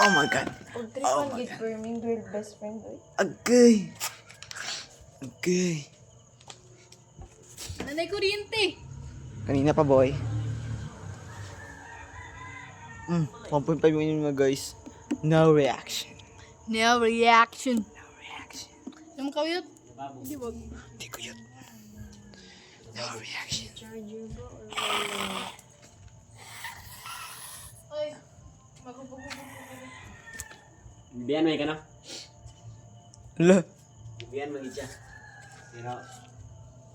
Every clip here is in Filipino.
Oh my God. Pag tripan gid for me, girl best friend oy. Agay. Agay. Nanay kuryente. Kanina pa, boy. 1.5 million mga guys. No reaction. No reaction. No reaction. Yung kawit? Di ba? Hindi ko yun. No reaction. Charger ba or Ay, Bibiyan mo ka na? Ala. Bibiyan mo siya.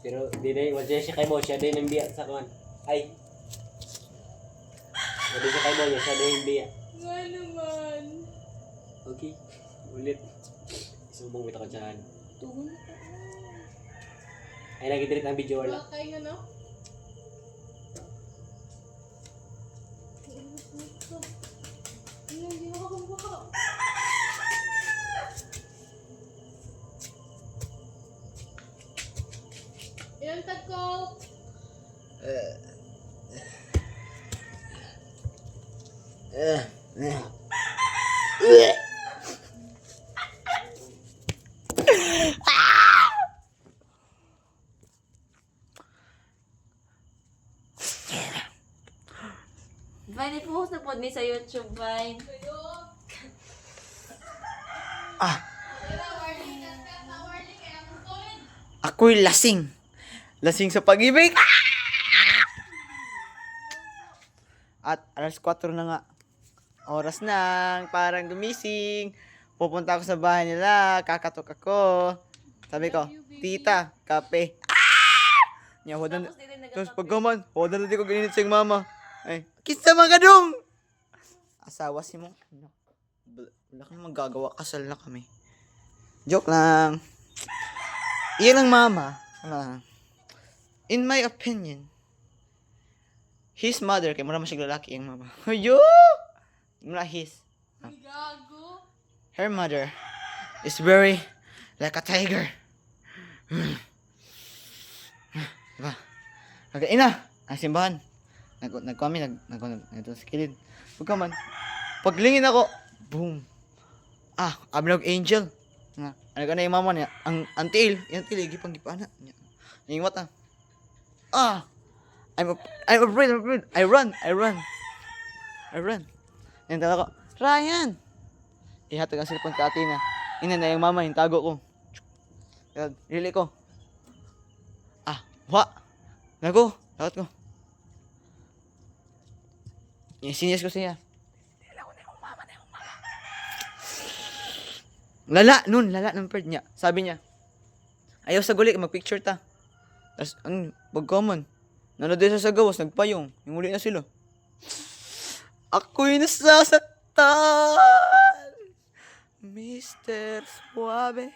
Pero di na wala siya kay mo, siya din ang biya sa kuan. Ay. Wala siya kay mo, siya din ang biya. nga naman. Okay. Ulit. Isubong kita ko dyan. Tugon. Ay, lagi direct ang video wala. Kaya nga no? Hindi makakuha. Ilang tag ko? Vine, i-post na po ni sa YouTube, Vine. Ako'y lasing. Lasing sa pag-ibig. At alas 4 na nga. Oras na. Parang gumising. Pupunta ako sa bahay nila. Kakatok ako. Sabi ko, tita, kape. Nya, wadan. Tapos din Tapos nagkakape. pagkaman, wadan na di ko ganinit sa mama. Ay, kinsa mga gadong! Asawa si mo. Wala kang magagawa. Kasal na kami. Joke lang. Iyan ang mama. In my opinion, his mother, kaya mura masyag lalaki yung mama. Yo! Mura his. Gago. Her mother is very like a tiger. Diba? Ina! Ang simbahan. Nagkami sa kilid. Huwag man. Paglingin ako, boom. Abinog angel. Ano ka na yung mama niya? Ang tail. Yung tail, gipang gipana. Ningwat na. I'm afraid. I run. Yan tala ko, Ryan! Ihatag ang cellphone ka atin na. Ina na yung mama, yung tago ko. Yan, really ko. Nago, takot ko. Sinyas ko siya. Lala nun bird niya. Sabi niya, ayaw sa guli, mag-picture ta. Tapos, pagkaman, nanood sa gawas, nagpayong. Yung uli na sila. Ako'y nasasaktan, Mr. Suave.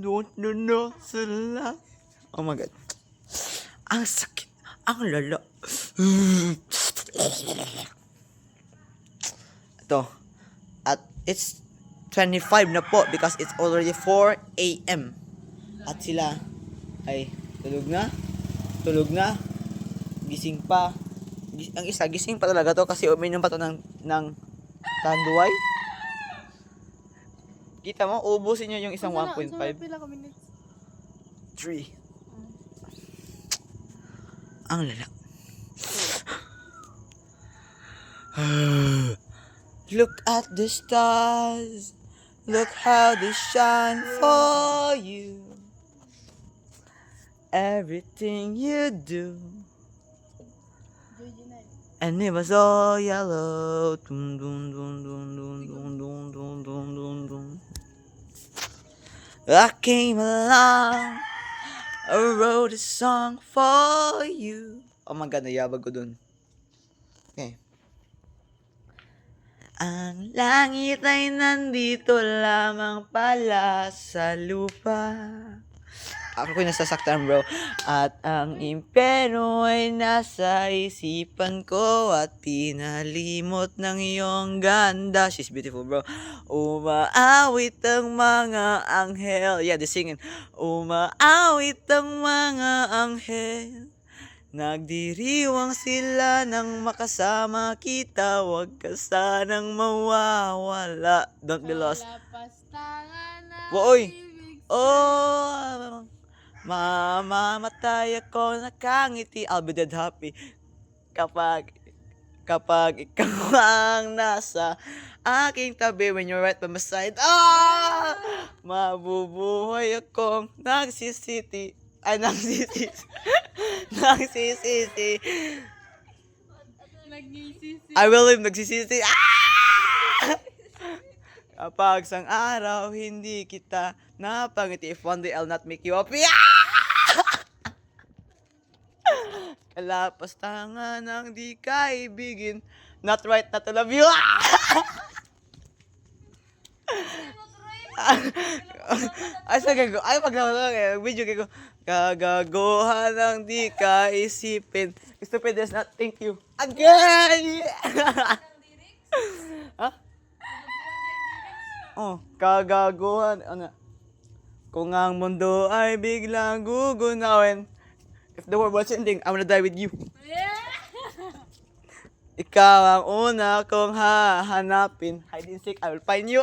Don't know sila. Oh my God. Ang sakit. Ang lala. Ito. At it's 25 na po because it's already 4 a.m. At sila ay tulog na, gising pa. Ang isa, gising pa talaga to kasi uminom pa to ng tanduay. Kita mo, ubusin nyo yung isang 1.5. Pila ka minutes? 3. Ang lala. Look at the stars. Look how they shine for you. Everything you do. And it was all yellow. Dun, dun, dun, dun, dun, dun, dun, dun, dun, dun, dun. I came along. I wrote a song for you. Oh my God, nayabag ko dun. Okay. Ang langit ay nandito lamang pala sa lupa. Ako ko nasasaktan, bro. At ang impyerno ay nasa isipan ko at pinalimot ng iyong ganda. She's beautiful, bro. Umaawit ang mga anghel. Yeah, they're singing. Umaawit ang mga anghel Nagdiriwang sila nang makasama kita. Huwag ka sanang mawawala. Don't be lost. Lapastangan na Woy! ibig Oh, mamamatay ako nakangiti. I'll be dead happy kapag ikaw ang nasa aking tabi. When you're right by my side, mabubuhay akong nagsisisi. Nagsisisi. Nag-iisisi. I will live nagsisisi. Kapag sang araw hindi kita napangiti, if one day I'll not make you happy. Kalapastangan ng di kaibigin. Not right not to love you. Ay, sa gago. Ay, paglaman ko. Video ko. Kagaguhan ng di kaisipin. Stupid does not think you. Again! Ha? Oh, kagaguhan. Ano? Kung ang mundo ay biglang gugunawin. If the world was ending, I wanna die with you. Ikaw ang una kong hahanapin. Hide and seek, I will find you.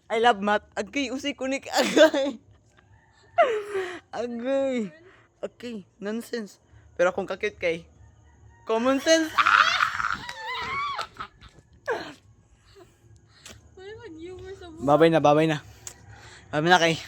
I love math. Agay, usay kunik. Agay. Agay. Okay, nonsense. Pero kung kakit kay, common sense. Wala mag-humor sa buhay. Babay na. Babay na kay.